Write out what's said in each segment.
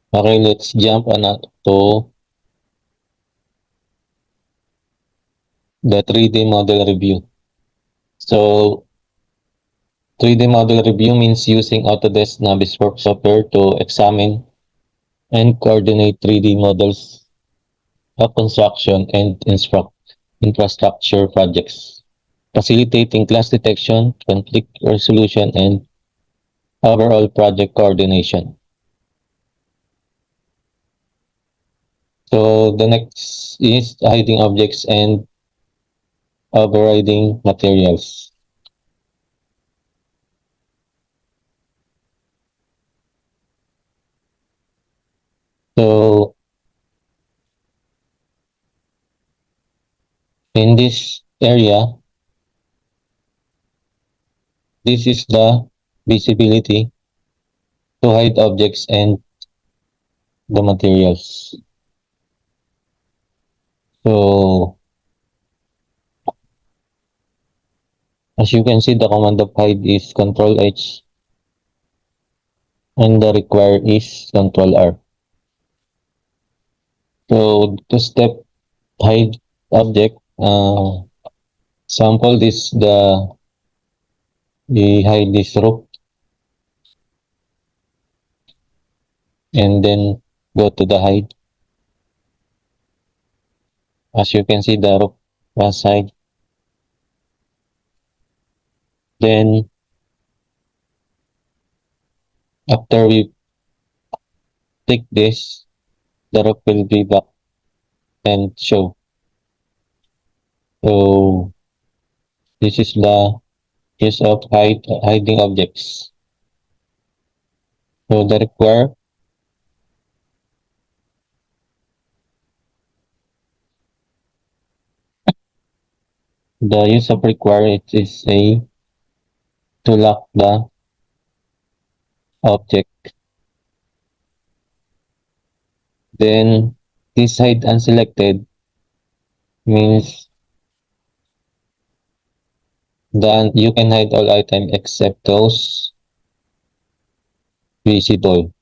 Okay, let's jump on to the 3D model review. So 3D model review means using Autodesk Navisworks software to examine and coordinate 3D models of construction and infrastructure projects, facilitating class detection, conflict resolution, and overall project coordination. So the next is hiding objects and overriding materials. So in this area, this is the visibility to hide objects and the materials. So as you can see, the command of hide is Control H and the require is Control R. So to step hide object, sample this the we hide this roof and then go to the hide. As you can see, the roof was hide. Then after we click this, the roof will be back and show. So this is the use of hiding objects. So the require the use of require it is a to lock the object. Then this hide unselected means that you can hide all items except those visible.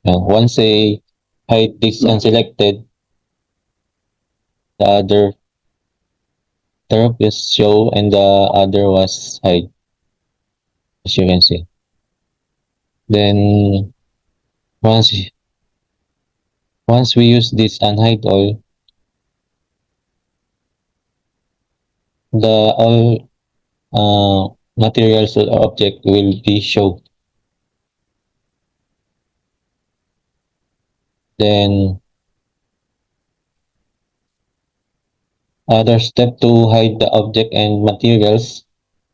Once a hide is unselected, the other term is show and the other was hide, as you can see. Then once once we use this unhide all, the all materials or object will be shown. Then other step to hide the object and materials.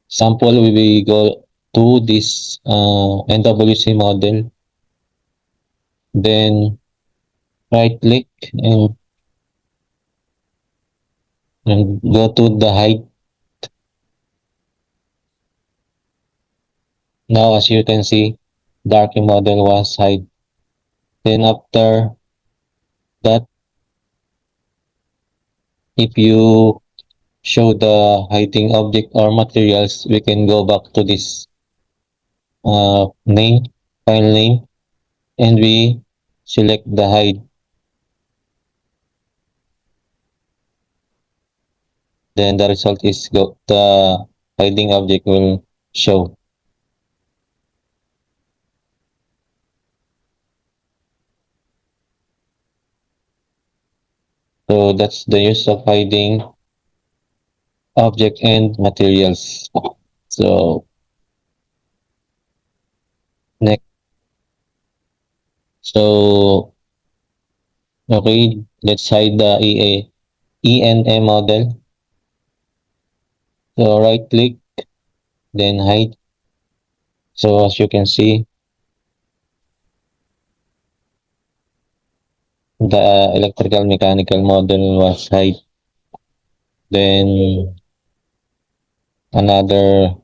Sample we will go to this NWC model. Then right click and go to the hide. Now as you can see, dark model was hide. Then after that, if you show the hiding object or materials, we can go back to this name, file name, and we select the hide. Then the result is the hiding object will show. So that's the use of hiding object and materials. So next, so okay, let's hide the ENA model. So right click, then hide. So as you can see, the electrical mechanical model was hide. Then another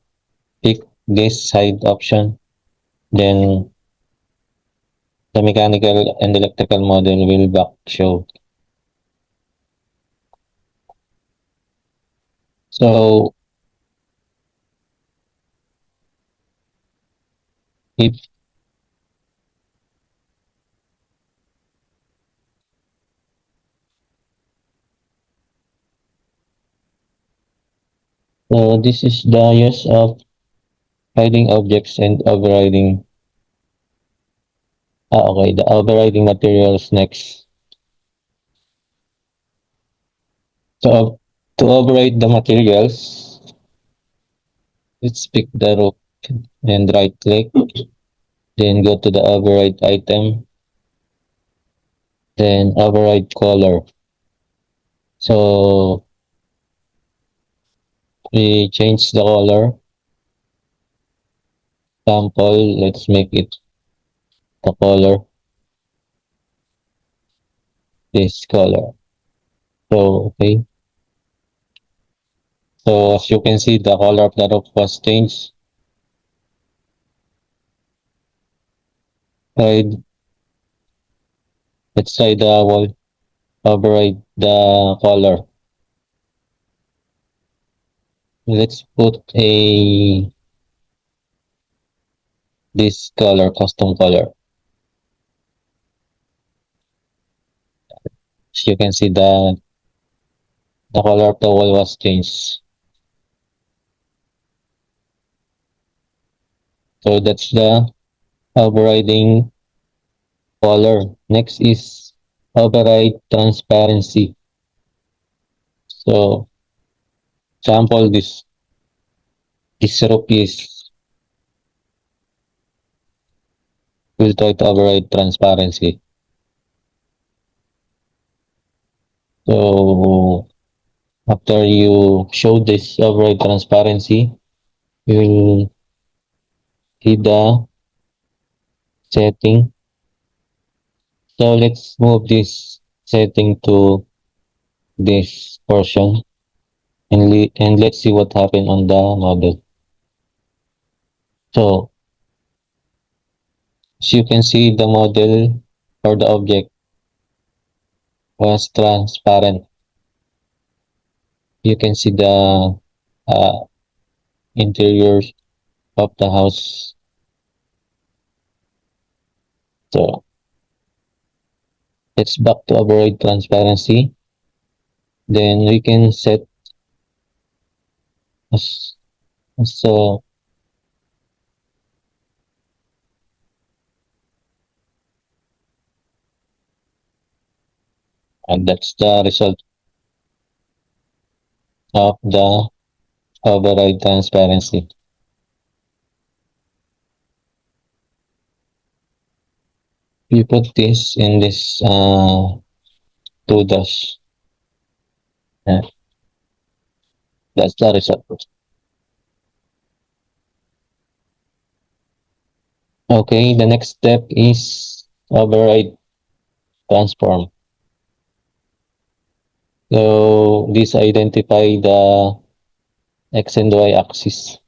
pick this hide option. Then the mechanical and electrical model will back show. So if So this is the use of hiding objects and overriding. Okay, the overriding materials next. So to override the materials, let's pick the rope and right click, then go to the override item, then override color. So we change the color. Sample, let's make it the color, this color. So okay. So as you can see, the color of the rope was changed. Right, let's try the wall. Override the color. Let's put a this color, custom color. As you can see, the color of the wall was changed. So that's the overriding color. Next is override transparency. So sample this rope is will try to override transparency. So after you show this override transparency, you will hit the setting. So let's move this setting to this portion and let's see what happened on the model. So as you can see, the model or the object was transparent. You can see the uh, interior of the house. So let's back to avoid transparency. Then we can set as so and that's the result of the override transparency. We put this in this two dash. Yeah, that's the result. Okay, the next step is override transform. So this identify the x and y axis.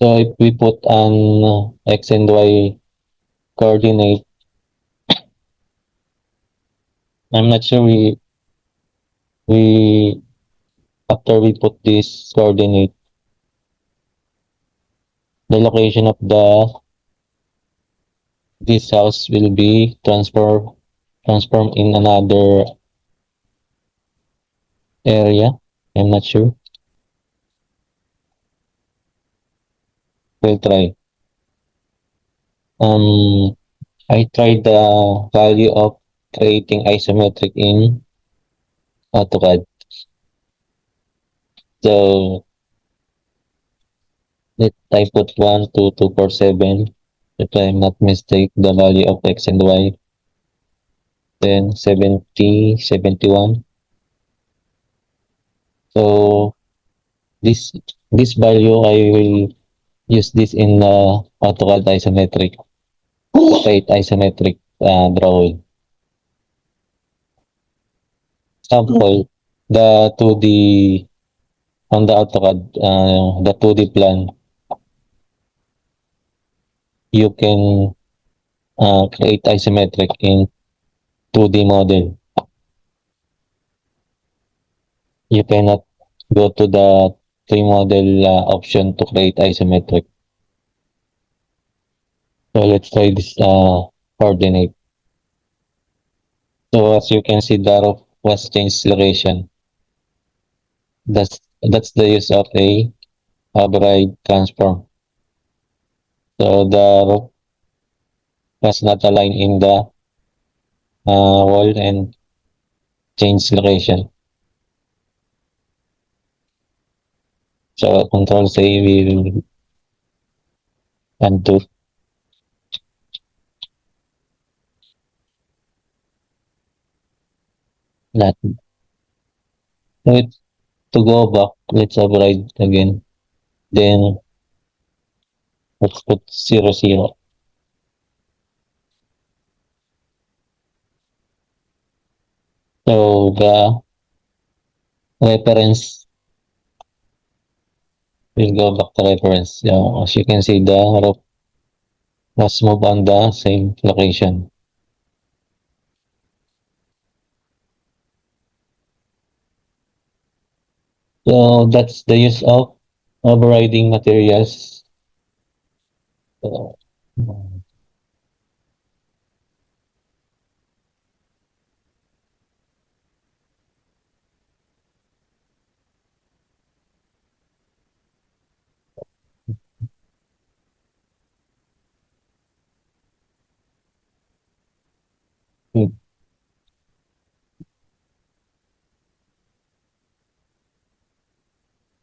So if we put an x and y coordinate, I'm not sure we after we put this coordinate, the location of the this house will be transformed in another area. I'm not sure. We'll try. Um, I tried the value of creating isometric in AutoCAD. So let I put 12247. If I'm not mistake, the value of x and y. Then 70, 71. So this this value I will use this in AutoCAD isometric, straight isometric drawing. Example, the 2D on the AutoCAD, the 2D plan, you can create isometric in 2D model. You cannot go to the 3 model option to create isometric. So let's try this coordinate. So as you can see, the roof was changed location. That's the use of a override transform. So the rope was not aligned in the wall and change location. So control C will undo that. So to go back, let's override again. Then let's put 0, 0. So the reference will go back to reference. So as you can see, the rope was moved on the same location. So that's the use of overriding materials. So,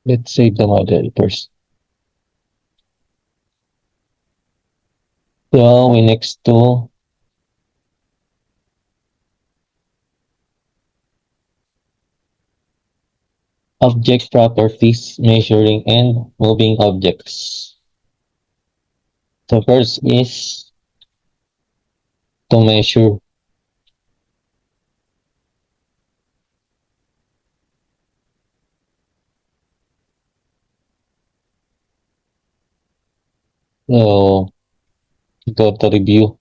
let's save the model first. So we next to object properties, measuring and moving objects. So first is to measure. So go to review.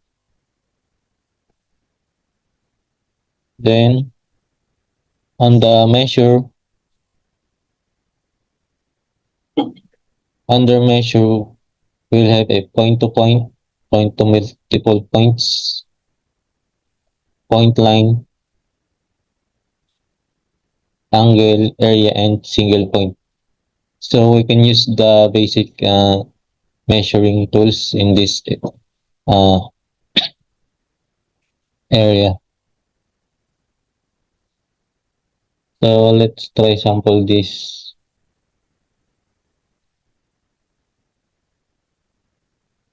Then on the measure, under measure, we'll have a point to point, point to multiple points, point line, angle, area, and single point. So we can use the basic measuring tools in this uh, area. So let's try sample this.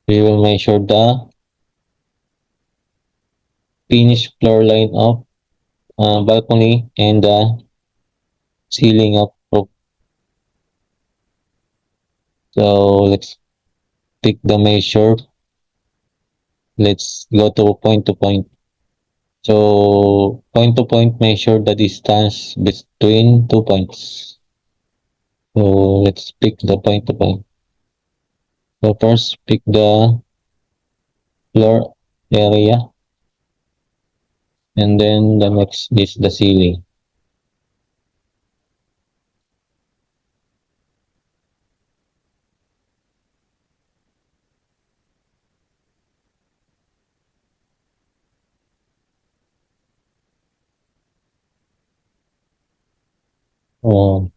We will measure the finished floor line of balcony and the ceiling of roof. So let's pick the measure. Let's go to point to point. So point to point measure the distance between 2 points. So let's pick the point to point. So first pick the floor area and then the next is the ceiling. Um,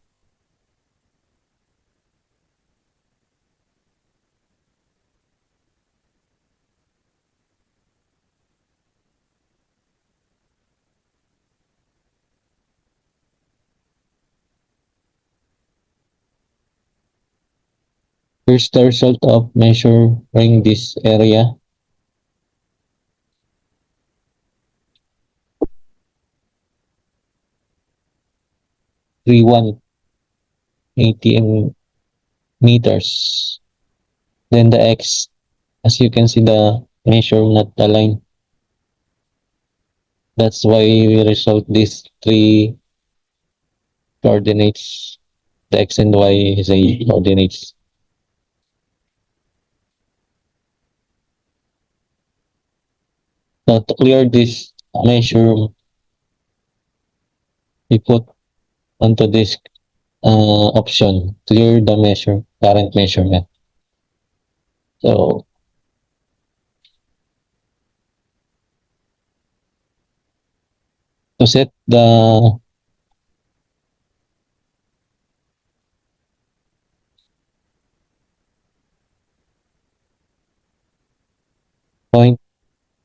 Here's the result of measuring this area. 3180 meters. Then the X, as you can see the measure not the line. That's why we result these three coordinates. The X and Y is a coordinates. Now to clear this measure, we put onto this option, clear the measure, current measurement. So to set the Point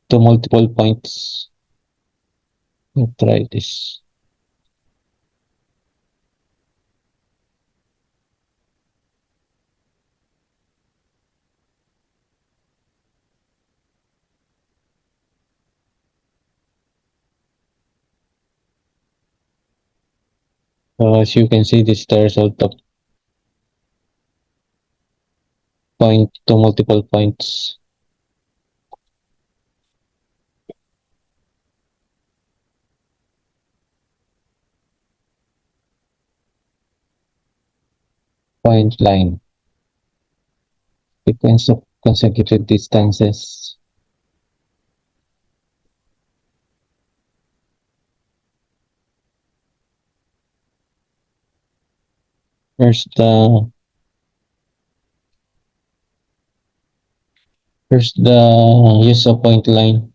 to multiple points. Let's try this. So as you can see, this is the result of point to multiple points. Point line. Sequence of consecutive distances. First the use of point line.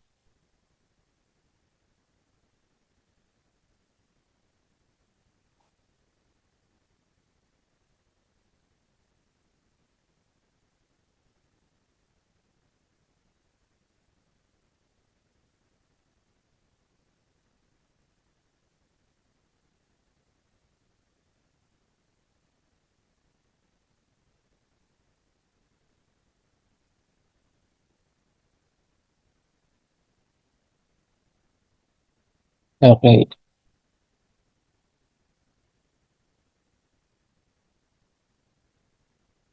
Okay,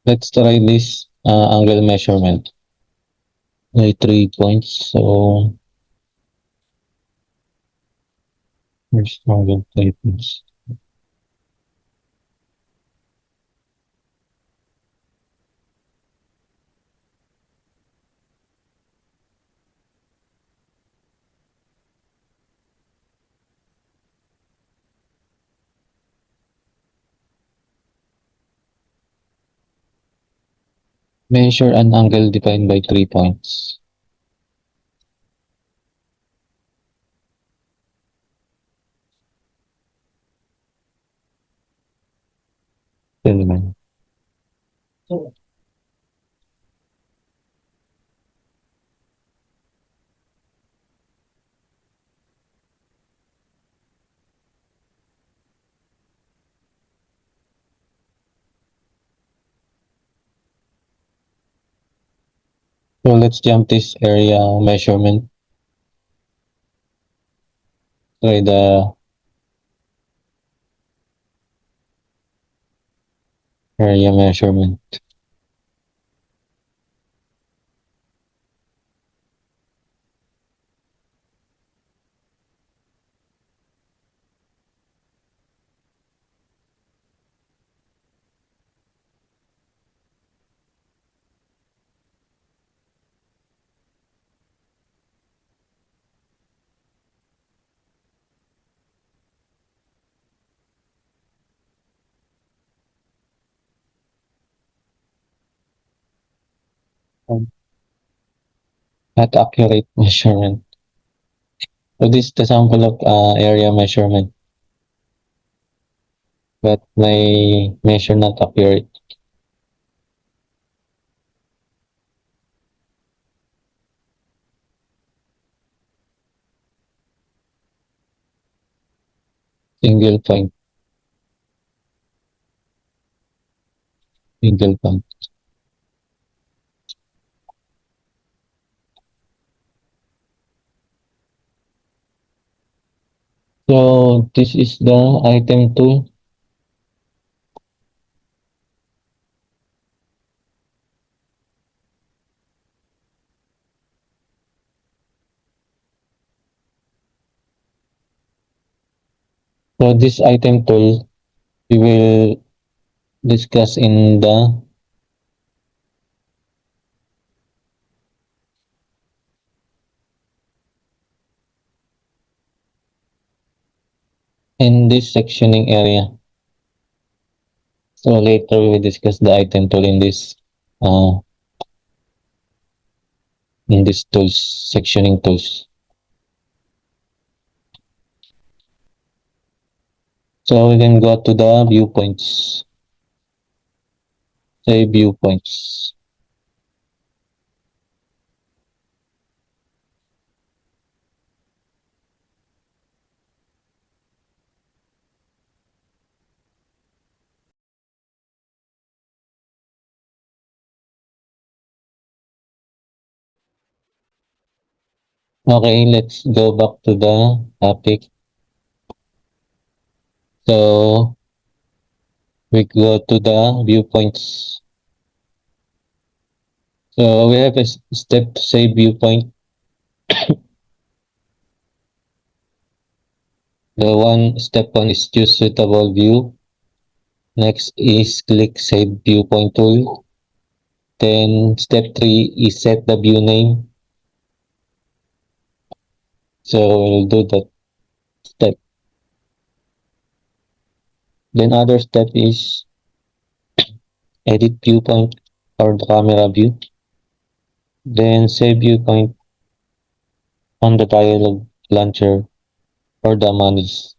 let's try this angle measurement. By 3 points. So first angle 3 points. Measure an angle defined by 3 points. Ito naman. So let's jump this area measurement. Try the area measurement. Not accurate measurement. So this is the sample of area measurement, but my measure not accurate. Single point. Single point. So this is the item tool. So this item tool we will discuss in this sectioning area. So later we will discuss the item tool uh in this tools sectioning tools. So we can go to the viewpoints. Say viewpoints. Okay, let's go back to the topic. So we go to the viewpoints. So we have a step to save viewpoint. The one step one is choose suitable view. Next is click save viewpoint tool. Then step three is set the view name. So we'll do that step. Then other step is edit viewpoint or the camera view. Then save viewpoint on the dialog launcher or the manage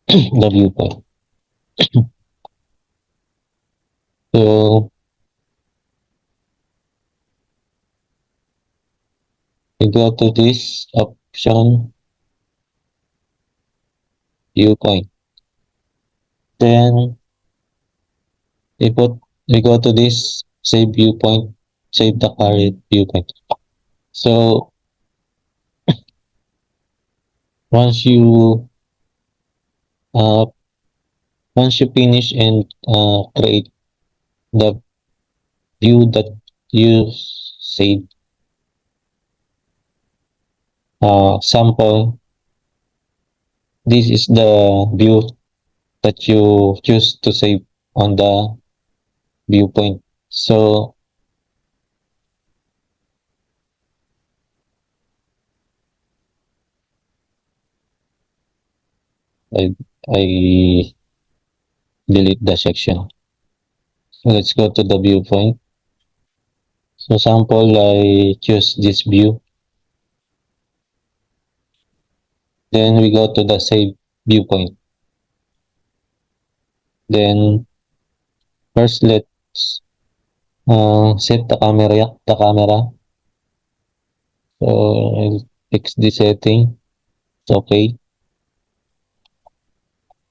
the viewpoint. So we go to this option viewpoint. Then we go to this save viewpoint, save the current viewpoint. So once you uh, once you finish and create the view that you save sample, this is the view that you choose to save on the viewpoint. So I, I delete the section. So let's go to the viewpoint. So sample, I choose this view. Then we go to the save viewpoint. Then first let's set the camera. So I'll fix the setting. It's okay.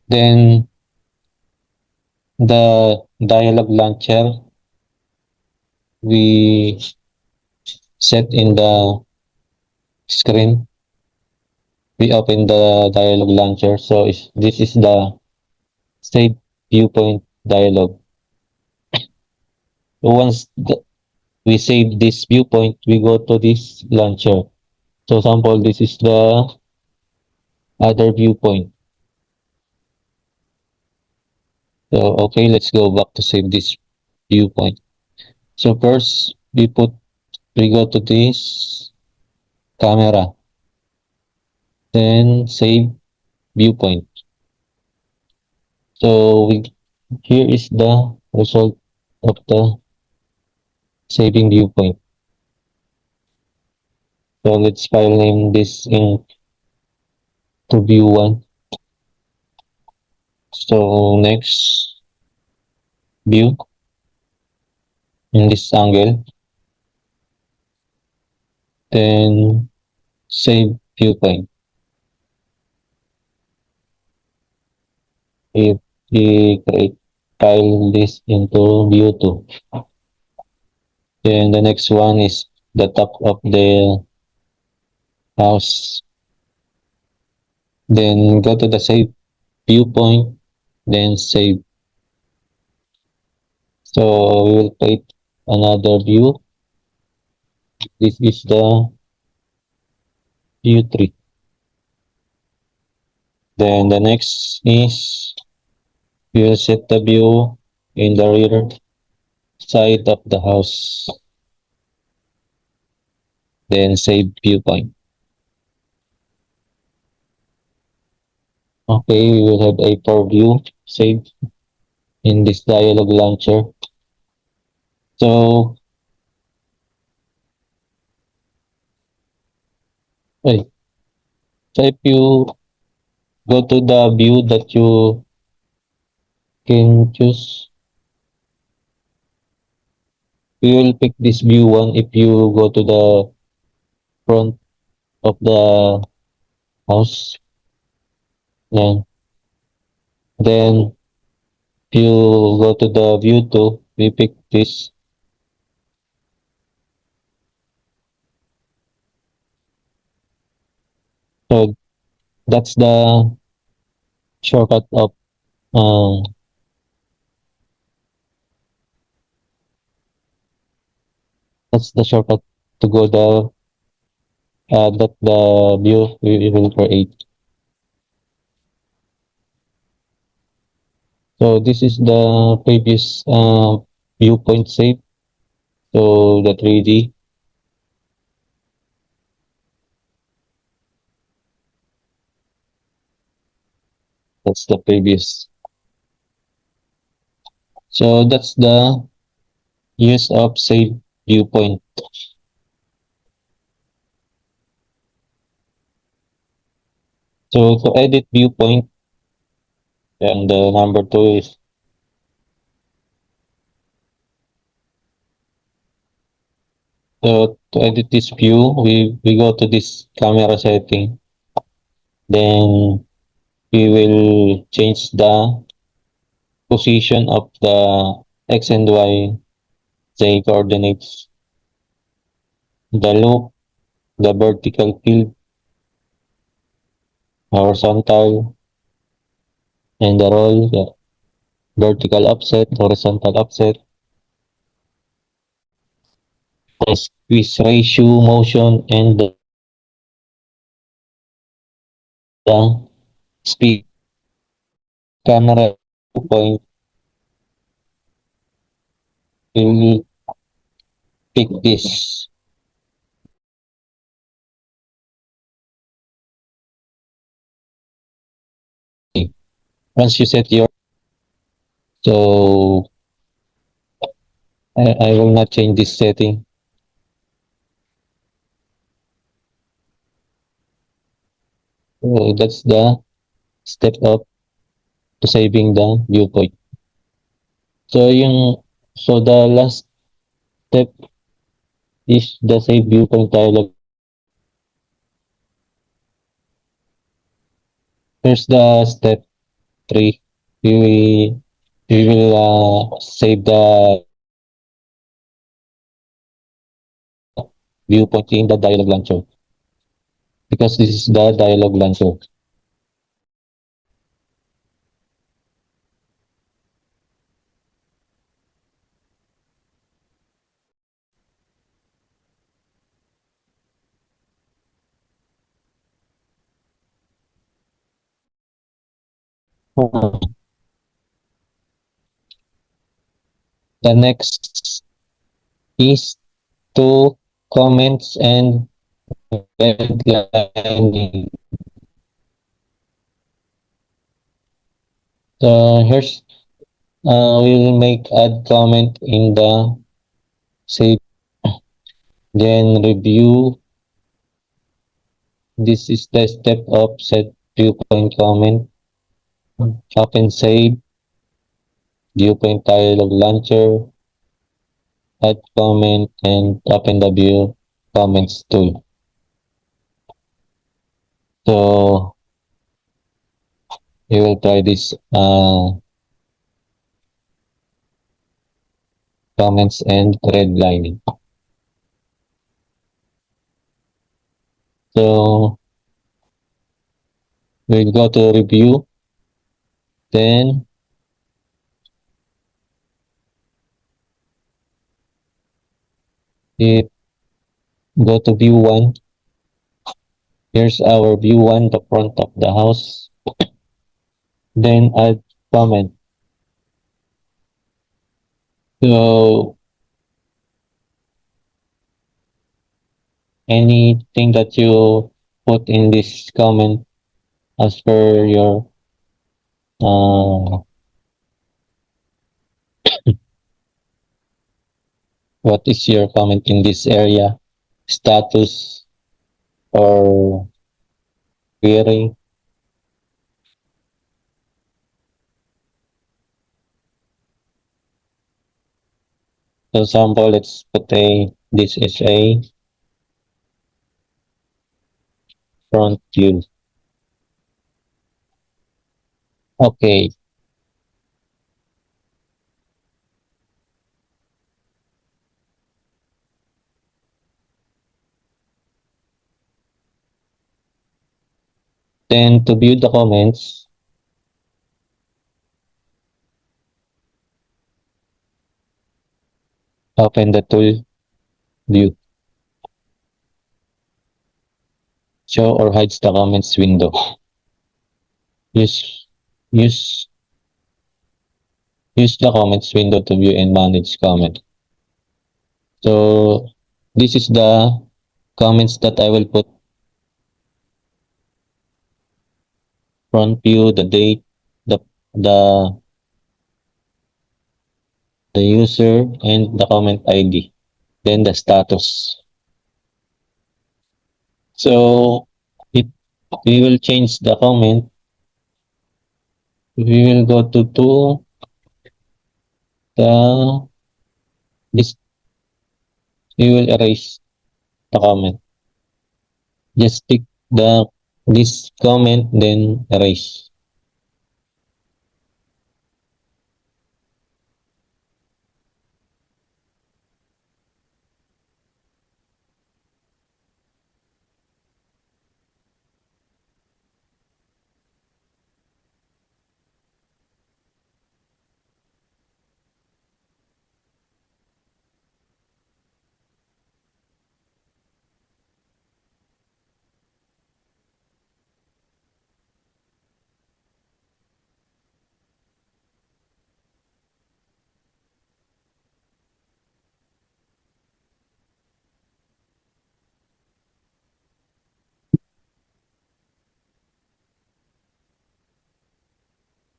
Then the dialog launcher we set in the screen. We open the dialog launcher. So this is the save viewpoint dialog. So once we save this viewpoint, we go to this launcher. So sample, this is the other viewpoint. So okay, let's go back to save this viewpoint. So first we go to this camera, then save viewpoint. So here is the result of the saving viewpoint. So let's file name this in to view one. So next view in this angle, then save viewpoint. If we create file this into view two, then the next one is the top of the house. Then go to the save viewpoint, then save. So we will create another view. This is the view three. Then the next is we will set the view in the rear side of the house. Then save viewpoint. Okay, we will have a for view saved in this dialog launcher. So, hey, so if you go to the view that you can choose, you will pick this view one if you go to the front of the house. Yeah. Then if you go to the view two, we pick this. So that's the shortcut of uh, that's the shortcut to go the that the view we will create. So this is the previous viewpoint shape. So the 3D, that's the previous. So that's the use of save viewpoint. So to edit viewpoint, and the number two is to edit this view, we go to this camera setting. Then we will change the position of the x and y z coordinates, the loop, the vertical field, horizontal, and the roll, the vertical offset, horizontal offset, the squeeze ratio, motion, and the speed. Camera point will pick this. Once you set your, so I will not change this setting. So that's the step up to saving the viewpoint. So yung so the last step is the save viewpoint dialog. Here's the step 3. We will save the viewpoint in the dialog launcher because this is the dialog launcher. The next is to comments and redlining. So here's we will make add comment in the save, then review. This is the step of set viewpoint comment. Open save, viewpoint dialog launcher, add comment, and open the view comments tool. So we will try this comments and redlining. So we'll go to review, then it go to view one. Here's our view one, the front of the house. Then add comment. So anything that you put in this comment as per your what is your comment in this area, status or query. For example, let's put this is a front view. Okay, Then to view the comments, open the tool view, show or hides the comments window. Use use use the comments window to view and manage comment. So this is the comments that I will put: front view, the date, the the the user, and the comment ID. Then the status. So if we will change the comment, we will go to the this we will erase the comment. Just pick the this comment, then erase.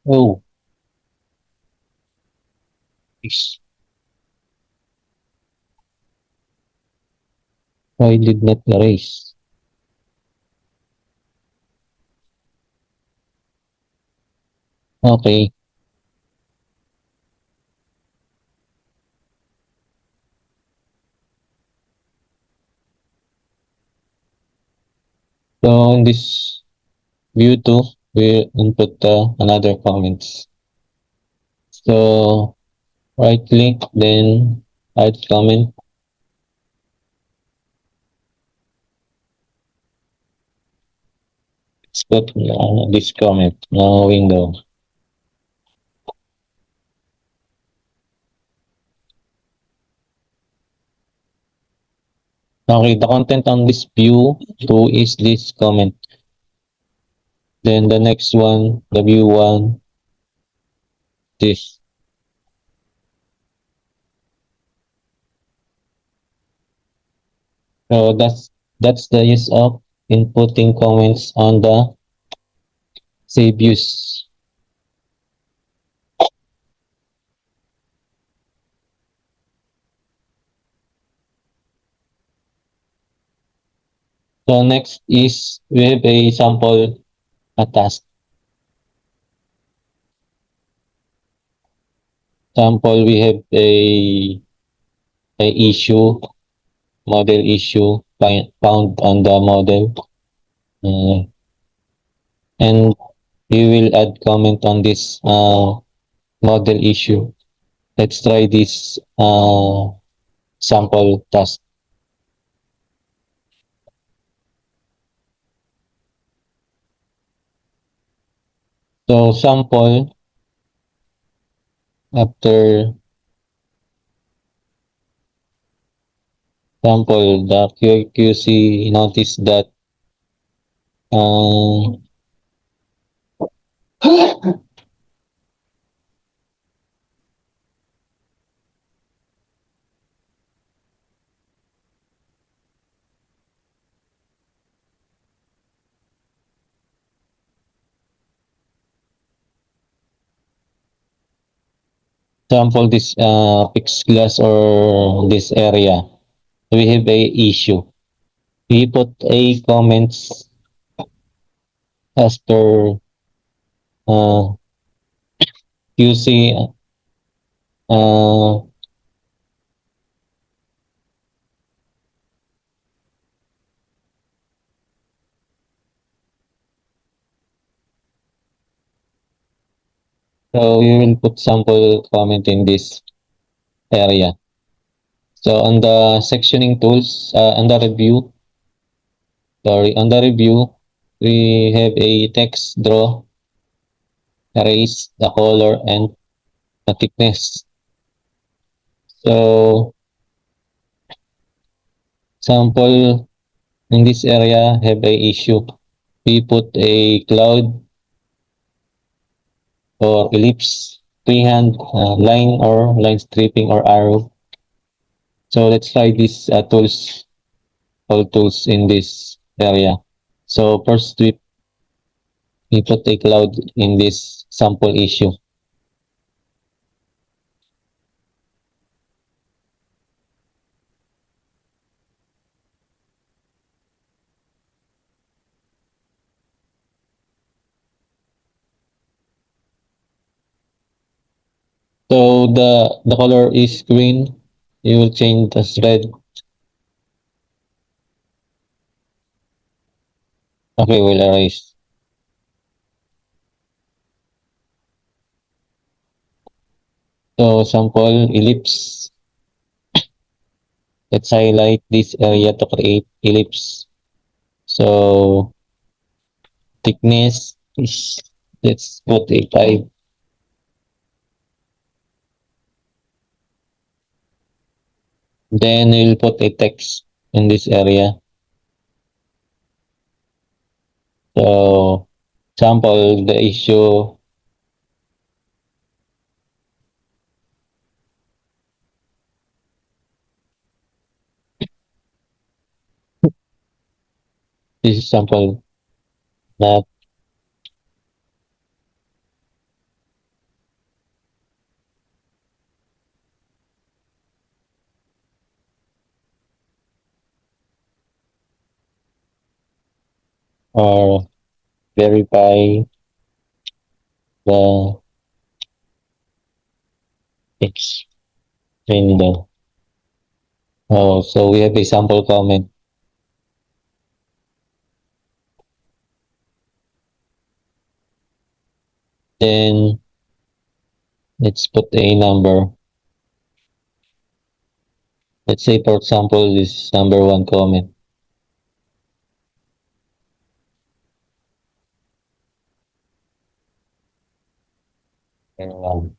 Oh, it's- why did not erase? Okay, so in this view too, we input another comments. So right click, then add comment. Let's put this comment window. Okay, the content on this view two is this comment. Then the next one, the view one, this. So that's the use of inputting comments on the save views. So next is we have a sample task. Sample, we have a issue, model issue found on the model, and we will add comment on this model issue. Let's try this sample task. So after sample, the QC notice that uh, sample this fixed glass or this area. We have a issue. We put a comments as per QC. Uh, so we will put sample comment in this area. So on the sectioning tools, on the review, we have a text draw, erase the color and the thickness. So sample in this area have a issue. We put a cloud or ellipse, freehand line or line stripping or arrow. So let's try these tools, all tools in this area. So first we put a cloud in this sample issue. So the color is green. You will change the red. Okay, we'll erase. So sample ellipse. Let's highlight this area to create ellipse. So thickness is, let's put a 5. Then we'll put a text in this area. So sample the issue. This is sample that or verify the text window. Oh, so we have a sample comment. Then let's put a number. Let's say, for example, this number one comment. Um,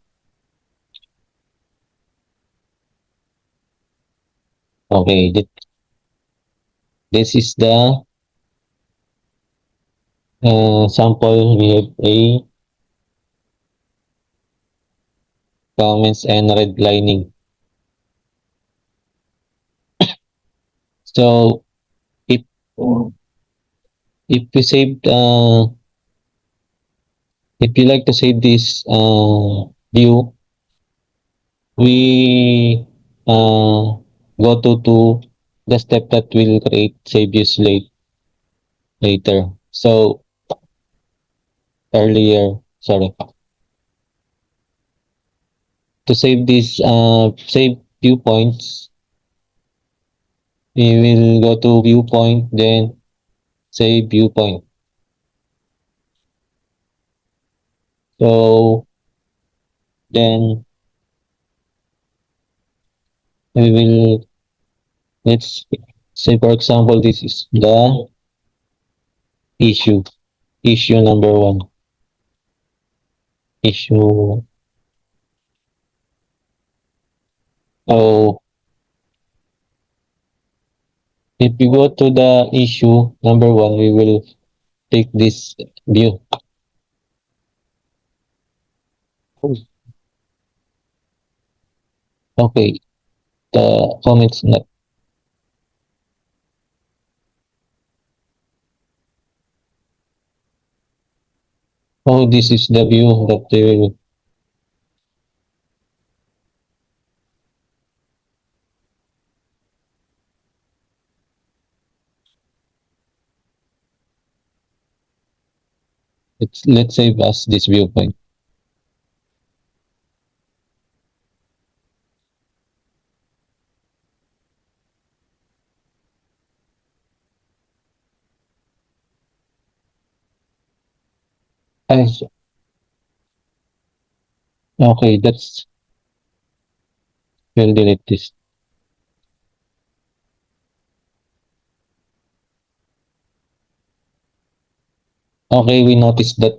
okay, this is the sample. We have a comments and redlining. So if if we saved if you like to save this view, we go to the step that will create save views later. So earlier, sorry, to save this save viewpoints, we will go to viewpoint, then save viewpoint. So then we will, let's say for example, this is the issue, issue number one, issue. So if we go to the issue number one, we will take this view. Okay, the comments not. Oh, this is the view that they will. Let's save us this viewpoint. I, okay, that's, we'll delete this. Okay, we noticed that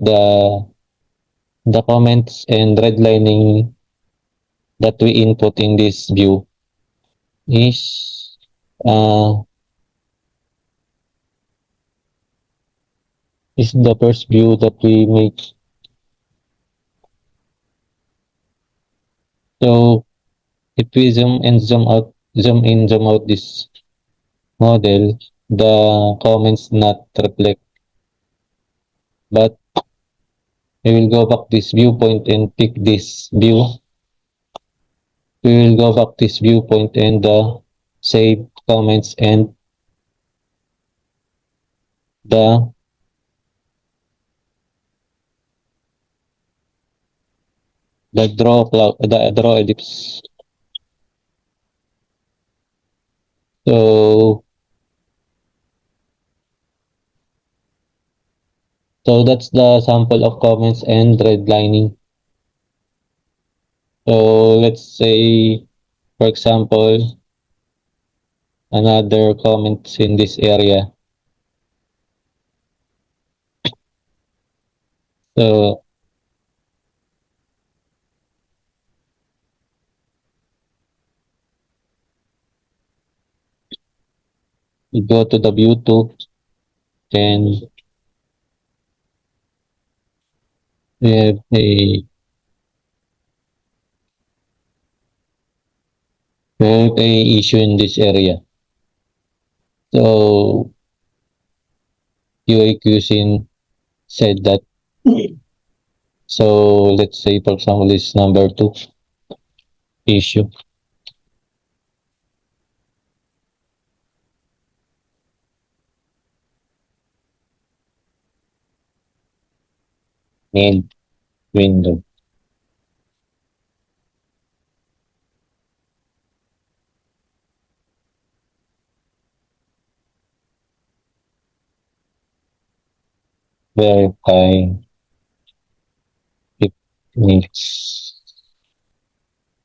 the comments and redlining that we input in this view is uh, is the first view that we make. So if we zoom and zoom out, zoom in, zoom out this model, the comments not reflect, but we will go back this viewpoint and pick this view. We will go back this viewpoint and save comments and the the draw ellipse. So so that's the sample of comments and redlining. So let's say, for example, another comments in this area. So we go to the view two, then we have a issue in this area. So QA QSIN said that. So let's say, for example, this number two issue. Need window. Verify if needs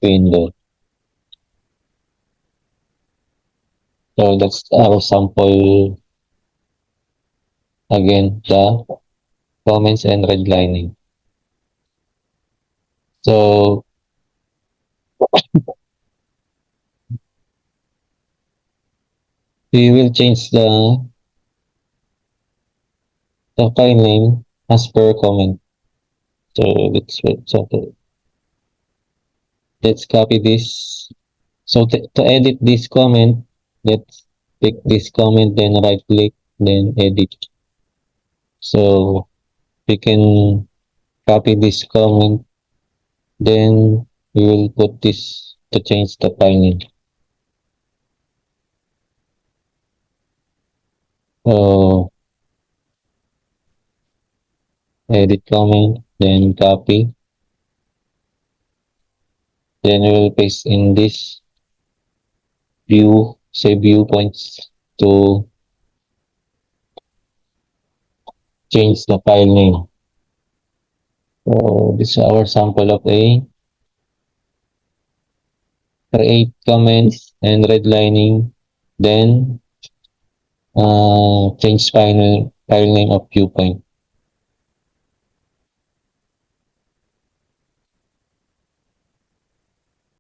window. So that's our sample again, the comments and redlining. So we will change the file name as per comment. So let's copy this. So to edit this comment, let's pick this comment, then right click, then edit. So we can copy this comment, then we will put this to change the file name. So edit comment, then copy, then we will paste in this view, save viewpoints to change the file name. So this is our sample of a create comments and redlining, then change file name of viewpoint.